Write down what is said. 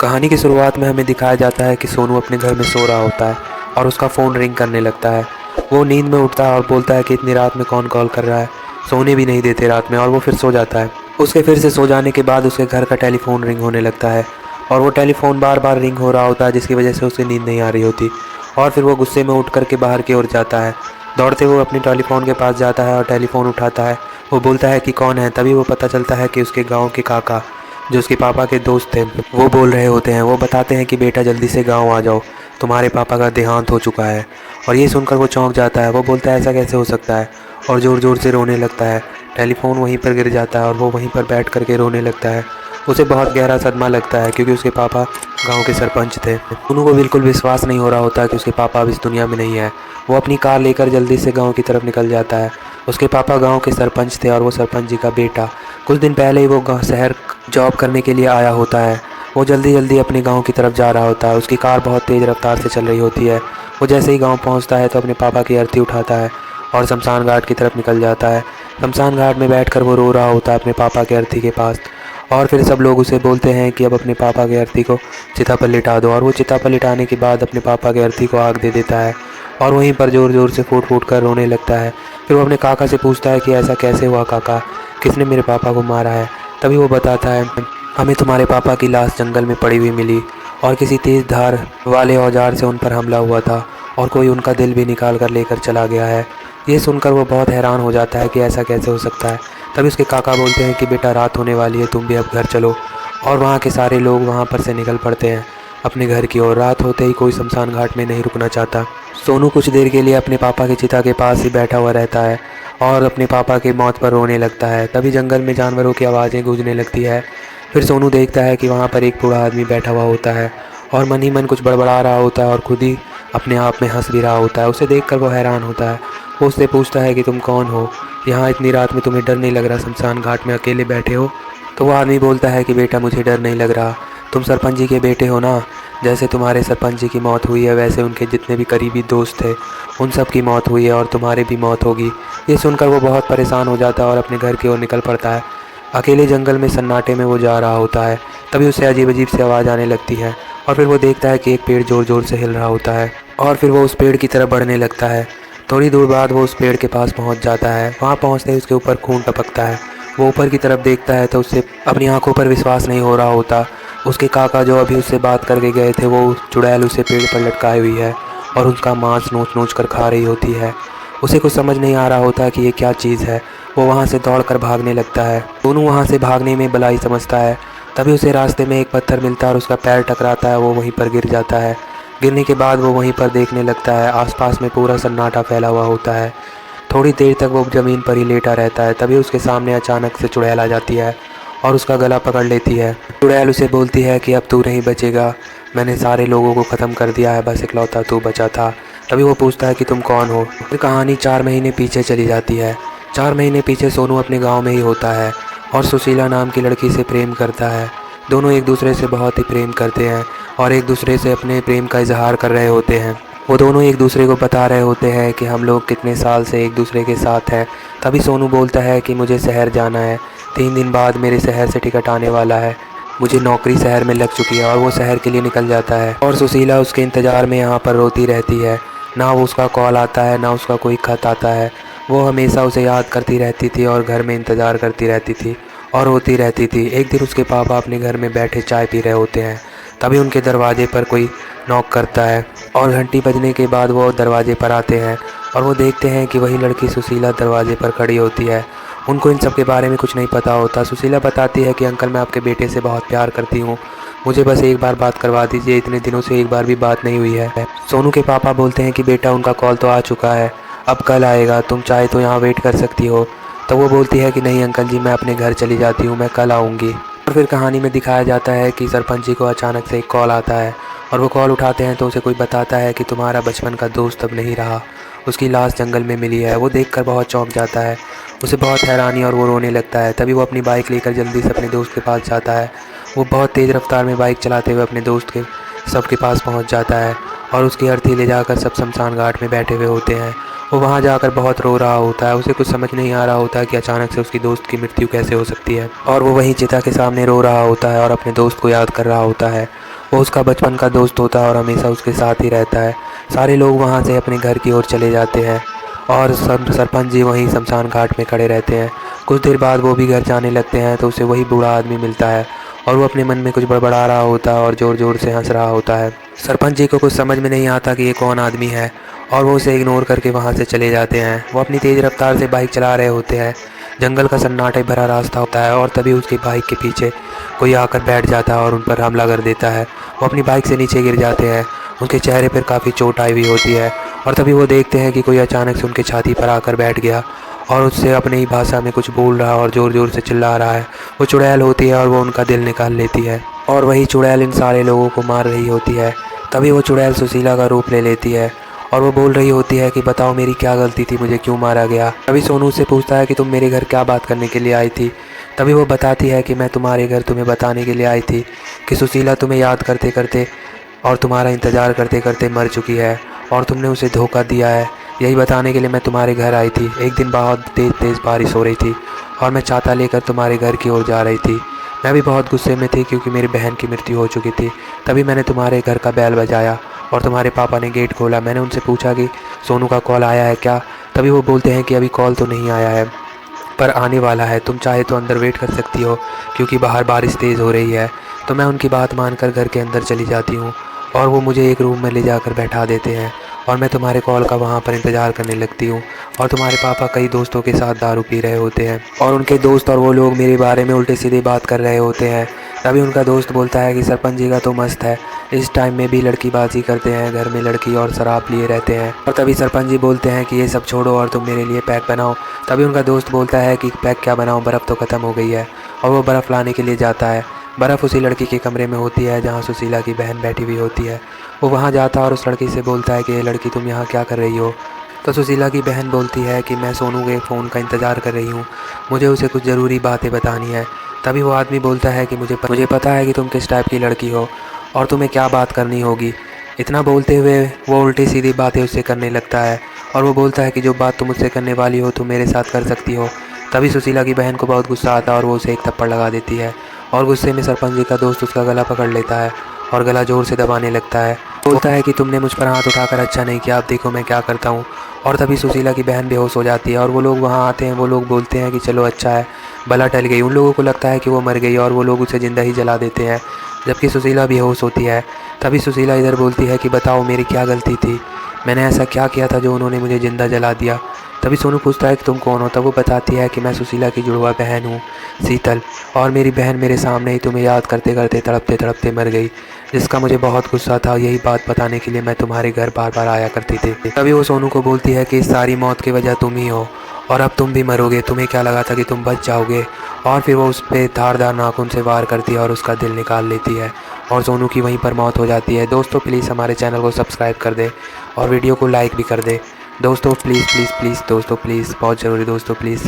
कहानी की शुरुआत में हमें दिखाया जाता है कि सोनू अपने घर में सो रहा होता है और उसका फ़ोन रिंग करने लगता है। वो नींद में उठता है और बोलता है कि इतनी रात में कौन कॉल कर रहा है, सोने भी नहीं देते रात में, और वो फिर सो जाता है। उसके फिर से सो जाने के बाद उसके घर का टेलीफोन रिंग होने लगता है और वो टेलीफोन बार बार रिंग हो रहा होता है, जिसकी वजह से उसे नींद नहीं आ रही होती। और फिर वो गुस्से में उठ करके बाहर की ओर जाता है। दौड़ते हुए अपने टेलीफोन के पास जाता है और टेलीफोन उठाता है। वो बोलता है कि कौन है। तभी वो पता चलता है कि उसके गाँव के काका, जो उसके पापा के दोस्त थे, वो बोल रहे होते हैं। वो बताते हैं कि बेटा जल्दी से गांव आ जाओ, तुम्हारे पापा का देहांत हो चुका है। और ये सुनकर वो चौंक जाता है। वो बोलता है ऐसा कैसे हो सकता है, और ज़ोर ज़ोर से रोने लगता है। टेलीफोन वहीं पर गिर जाता है और वो वहीं पर बैठ करके रोने लगता है। उसे बहुत गहरा सदमा लगता है क्योंकि उसके पापा गांव के सरपंच थे। सोनू को बिल्कुल विश्वास नहीं हो रहा होता कि उसके पापा अब इस दुनिया में नहीं है। वो अपनी कार लेकर जल्दी से गांव की तरफ निकल जाता है। उसके पापा गांव के सरपंच थे और वो सरपंच जी का बेटा। कुछ दिन पहले ही वो शहर जॉब करने के लिए आया होता है। वो जल्दी जल्दी अपने गांव की तरफ जा रहा होता है। उसकी कार बहुत तेज़ रफ्तार से चल रही होती है। वो जैसे ही गांव पहुंचता है तो अपने पापा की अर्थी उठाता है और शमशान घाट की तरफ निकल जाता है। शमशान घाट में बैठकर वो रो रहा होता है अपने पापा के अर्थी के पास। और फिर सब लोग उसे बोलते हैं कि अब अपने पापा के अर्थी को चिता पर लिटा दो। और वो चिता पर लिटाने के बाद अपने पापा के अर्थी को आग दे देता है और वहीं पर ज़ोर ज़ोर से फूट फूट कर रोने लगता है। फिर वो अपने काका से पूछता है कि ऐसा कैसे हुआ काका, किसने मेरे पापा को मारा है। तभी वो बताता है, हमें तुम्हारे पापा की लाश जंगल में पड़ी हुई मिली और किसी तेज़ धार वाले औजार से उन पर हमला हुआ था और कोई उनका दिल भी निकाल कर लेकर चला गया है। ये सुनकर वो बहुत हैरान हो जाता है कि ऐसा कैसे हो सकता है। तभी उसके काका बोलते हैं कि बेटा रात होने वाली है, तुम भी अब घर चलो। और वहाँ के सारे लोग वहाँ पर से निकल पड़ते हैं अपने घर की ओर। रात होते ही कोई शमशान घाट में नहीं रुकना चाहता। सोनू कुछ देर के लिए अपने पापा की चिता के पास ही बैठा हुआ रहता है और अपने पापा की मौत पर रोने लगता है। तभी जंगल में जानवरों की आवाज़ें गूंजने लगती है। फिर सोनू देखता है कि वहाँ पर एक बूढ़ा आदमी बैठा हुआ होता है और मन ही मन कुछ बड़बड़ा रहा होता है और खुद ही अपने आप में हंस भी रहा होता है। उसे देखकर वो हैरान होता है। वो उससे पूछता है कि तुम कौन हो, यहाँ इतनी रात में तुम्हें डर नहीं लग रहा, शमशान घाट में अकेले बैठे हो। तो वो आदमी बोलता है कि बेटा मुझे डर नहीं लग रहा, तुम सरपंच जी के बेटे हो ना। जैसे तुम्हारे सरपंच जी की मौत हुई है वैसे उनके जितने भी करीबी दोस्त थे उन सब की मौत हुई है और तुम्हारी भी मौत होगी। ये सुनकर वो बहुत परेशान हो जाता है और अपने घर की ओर निकल पड़ता है। अकेले जंगल में सन्नाटे में वो जा रहा होता है। तभी उसे अजीब अजीब सी आवाज़ आने लगती है और फिर वो देखता है कि एक पेड़ ज़ोर ज़ोर से हिल रहा होता है और फिर वो उस पेड़ की तरफ बढ़ने लगता है। थोड़ी दूर बाद वो उस पेड़ के पास पहुंच जाता है। वहां पहुंचते ही उसके ऊपर खून टपकता है। वो ऊपर की तरफ देखता है तो उससे अपनी आंखों पर विश्वास नहीं हो रहा होता। उसके काका जो अभी उससे बात करके गए थे, वो चुड़ैल उसे पेड़ पर लटकाई हुई है और उसका मांस नोच नोच कर खा रही होती है। उसे कुछ समझ नहीं आ रहा होता कि ये क्या चीज़ है। वो वहाँ से दौड़कर भागने लगता है। दोनों वहाँ से भागने में भलाई समझता है। तभी उसे रास्ते में एक पत्थर मिलता है और उसका पैर टकराता है। वो वहीं पर गिर जाता है। गिरने के बाद वो वहीं पर देखने लगता है। आसपास में पूरा सन्नाटा फैला हुआ होता है। थोड़ी देर तक वो ज़मीन पर ही लेटा रहता है। तभी उसके सामने अचानक से चुड़ैल आ जाती है और उसका गला पकड़ लेती है। चुड़ैल उसे बोलती है कि अब तू नहीं बचेगा, मैंने सारे लोगों को ख़त्म कर दिया है, बस इकलौता तू बचा था। तभी वो पूछता है कि तुम कौन हो। फिर कहानी 4 महीने पीछे चली जाती है। 4 महीने पीछे सोनू अपने गाँव में ही होता है और सुशीला नाम की लड़की से प्रेम करता है। दोनों एक दूसरे से बहुत ही प्रेम करते हैं और एक दूसरे से अपने प्रेम का इजहार कर रहे होते हैं। वो दोनों एक दूसरे को बता रहे होते हैं कि हम लोग कितने साल से एक दूसरे के साथ हैं। तभी सोनू बोलता है कि मुझे शहर जाना है, 3 दिन बाद मेरे शहर से टिकट आने वाला है, मुझे नौकरी शहर में लग चुकी है। और वो शहर के लिए निकल जाता है और सुशीला उसके इंतज़ार में यहाँ पर रोती रहती है। ना वो उसका कॉल आता है ना उसका कोई खत आता है। वो हमेशा उसे याद करती रहती थी और घर में इंतज़ार करती रहती थी और रोती रहती थी। एक दिन उसके पापा अपने घर में बैठे चाय पी रहे होते हैं। तभी उनके दरवाजे पर कोई नॉक करता है और घंटी बजने के बाद वो दरवाजे पर आते हैं और वो देखते हैं कि वही लड़की सुशीला दरवाजे पर खड़ी होती है। उनको इन सब के बारे में कुछ नहीं पता होता। सुशीला बताती है कि अंकल मैं आपके बेटे से बहुत प्यार करती हूँ, मुझे बस एक बार बात करवा दीजिए, इतने दिनों से एक बार भी बात नहीं हुई है। सोनू के पापा बोलते हैं कि बेटा उनका कॉल तो आ चुका है, अब कल आएगा, तुम चाहे तो यहाँ वेट कर सकती हो। तो वो बोलती है कि नहीं अंकल जी, मैं अपने घर चली जाती हूँ, मैं कल आऊँगी। और फिर कहानी में दिखाया जाता है कि सरपंच जी को अचानक से एक कॉल आता है और वो कॉल उठाते हैं तो उसे कोई बताता है कि तुम्हारा बचपन का दोस्त अब नहीं रहा, उसकी लाश जंगल में मिली है। वो देखकर बहुत चौंक जाता है। उसे बहुत हैरानी और वो रोने लगता है। तभी वो अपनी बाइक लेकर जल्दी से अपने दोस्त के पास जाता है। वो बहुत तेज़ रफ्तार में बाइक चलाते हुए अपने दोस्त के सबके पास पहुंच जाता है और उसकी अर्थी ले जाकर सब शमशान घाट में बैठे हुए होते हैं। वो वहाँ जाकर बहुत रो रहा होता है। उसे कुछ समझ नहीं आ रहा होता है कि अचानक से उसकी दोस्त की मृत्यु कैसे हो सकती है। और वो वहीं चिता के सामने रो रहा होता है और अपने दोस्त को याद कर रहा होता है। वो उसका बचपन का दोस्त होता है और हमेशा उसके साथ ही रहता है। सारे लोग वहाँ से अपने घर की ओर चले जाते हैं और सरपंच जी वहीं शमशान घाट में खड़े रहते हैं। कुछ देर बाद वो भी घर जाने लगते हैं तो उसे वही बूढ़ा आदमी मिलता है और वो अपने मन में कुछ बड़बड़ा रहा होता है और ज़ोर ज़ोर से हंस रहा होता है। सरपंच जी को कुछ समझ में नहीं आता कि ये कौन आदमी है और वो उसे इग्नोर करके वहाँ से चले जाते हैं। वो अपनी तेज़ रफ्तार से बाइक चला रहे होते हैं। जंगल का सन्नाटे भरा रास्ता होता है और तभी उसकी बाइक के पीछे कोई आकर बैठ जाता है और उन पर हमला कर देता है। वो अपनी बाइक से नीचे गिर जाते हैं। उनके चेहरे पर काफ़ी चोट आई हुई होती है और तभी वो देखते हैं कि कोई अचानक से उनके छाती पर आकर बैठ गया और उससे अपनी ही भाषा में कुछ बोल रहा है और ज़ोर ज़ोर से चिल्ला रहा है। वो चुड़ैल होती है और वो उनका दिल निकाल लेती है और वही चुड़ैल इन सारे लोगों को मार रही होती है। तभी वो चुड़ैल सुशीला का रूप ले लेती है और वो बोल रही होती है कि बताओ मेरी क्या गलती थी, मुझे क्यों मारा गया। तभी सोनू से पूछता है कि तुम मेरे घर क्या बात करने के लिए आई थी। तभी वो बताती है कि मैं तुम्हारे घर तुम्हें बताने के लिए आई थी कि सुशीला तुम्हें याद करते करते और तुम्हारा इंतज़ार करते करते मर चुकी है और तुमने उसे धोखा दिया है। यही बताने के लिए मैं तुम्हारे घर आई थी। एक दिन बहुत तेज़ बारिश हो रही थी और मैं छाता लेकर तुम्हारे घर की ओर जा रही थी। मैं भी बहुत गुस्से में थी क्योंकि मेरी बहन की मृत्यु हो चुकी थी। तभी मैंने तुम्हारे घर का बैल बजाया और तुम्हारे पापा ने गेट खोला। मैंने उनसे पूछा कि सोनू का कॉल आया है क्या। तभी वो बोलते हैं कि अभी कॉल तो नहीं आया है पर आने वाला है, तुम चाहे तो अंदर वेट कर सकती हो क्योंकि बाहर बारिश तेज़ हो रही है। तो मैं उनकी बात मानकर घर के अंदर चली जाती हूँ और वो मुझे एक रूम में ले जाकर बैठा देते हैं और मैं तुम्हारे कॉल का वहाँ पर इंतज़ार करने लगती हूँ। और तुम्हारे पापा कई दोस्तों के साथ दारू पी रहे होते हैं और उनके दोस्त और वो लोग मेरे बारे में उल्टे सीधे बात कर रहे होते हैं। तभी उनका दोस्त बोलता है कि सरपंच जी का तो मस्त है, इस टाइम में भी लड़कीबाजी करते हैं, घर में लड़की और शराब लिए रहते हैं। और तभी सरपंच जी बोलते हैं कि ये सब छोड़ो और तुम मेरे लिए पैक बनाओ। तभी उनका दोस्त बोलता है कि पैक क्या बनाऊँ, बर्फ़ तो ख़त्म हो गई है। और वो बर्फ़ लाने के लिए जाता है। बर्फ़ उसी लड़की के कमरे में होती है जहाँ सुशीला की बहन बैठी हुई होती है। वो वहाँ जाता है और उस लड़की से बोलता है कि ये लड़की तुम यहाँ क्या कर रही हो। तो सुशीला की बहन बोलती है कि मैं सोनू के फ़ोन का इंतज़ार कर रही हूँ, मुझे उसे कुछ ज़रूरी बातें बतानी है। तभी वो आदमी बोलता है कि मुझे पता है कि तुम किस टाइप की लड़की हो और तुम्हें क्या बात करनी होगी। इतना बोलते हुए वो उल्टी सीधी बातें उससे करने लगता है और वो बोलता है कि जो बात तुम मुझसे करने वाली हो तुम मेरे साथ कर सकती हो। तभी सुशीला की बहन को बहुत गुस्सा आता है और वो उसे एक थप्पड़ लगा देती है और गुस्से में सरपंच जी का दोस्त उसका गला पकड़ लेता है और गला ज़ोर से दबाने लगता है। बोलता है कि तुमने मुझ पर हाथ उठाकर अच्छा नहीं किया, अब देखो मैं क्या करता हूँ। और तभी सुशीला की बहन बेहोश हो जाती है और वो लोग वहाँ आते हैं। वो लोग बोलते हैं कि चलो अच्छा है, बला टल गई। उन लोगों को लगता है कि वो मर गई और वो लोग उसे ज़िंदा ही जला देते हैं जबकि सुशीला बेहोश होती है। तभी सुशीला इधर बोलती है कि बताओ मेरी क्या गलती थी, मैंने ऐसा क्या किया था जो उन्होंने मुझे ज़िंदा जला दिया। तभी सोनू पूछता है कि तुम कौन हो। तब वो बताती है कि मैं सुशीला की जुड़वा बहन हूँ शीतल, और मेरी बहन मेरे सामने ही तुम्हें याद करते करते तड़पते तड़पते मर गई, जिसका मुझे बहुत गुस्सा था। यही बात बताने के लिए मैं तुम्हारे घर बार बार आया करती थी। तभी वो सोनू को बोलती है कि इस सारी मौत की वजह तुम ही हो और अब तुम भी मरोगे, तुम्हें क्या लगा था कि तुम बच जाओगे। और फिर वो उस पर धारदार नाखून से वार करती है और उसका दिल निकाल लेती है और सोनू की वहीं पर मौत हो जाती है। दोस्तों प्लीज़ हमारे चैनल को सब्सक्राइब कर दे और वीडियो को लाइक भी कर दे दोस्तों, प्लीज़ प्लीज़ प्लीज़ दोस्तों, प्लीज़ बहुत ज़रूरी दोस्तों, प्लीज़।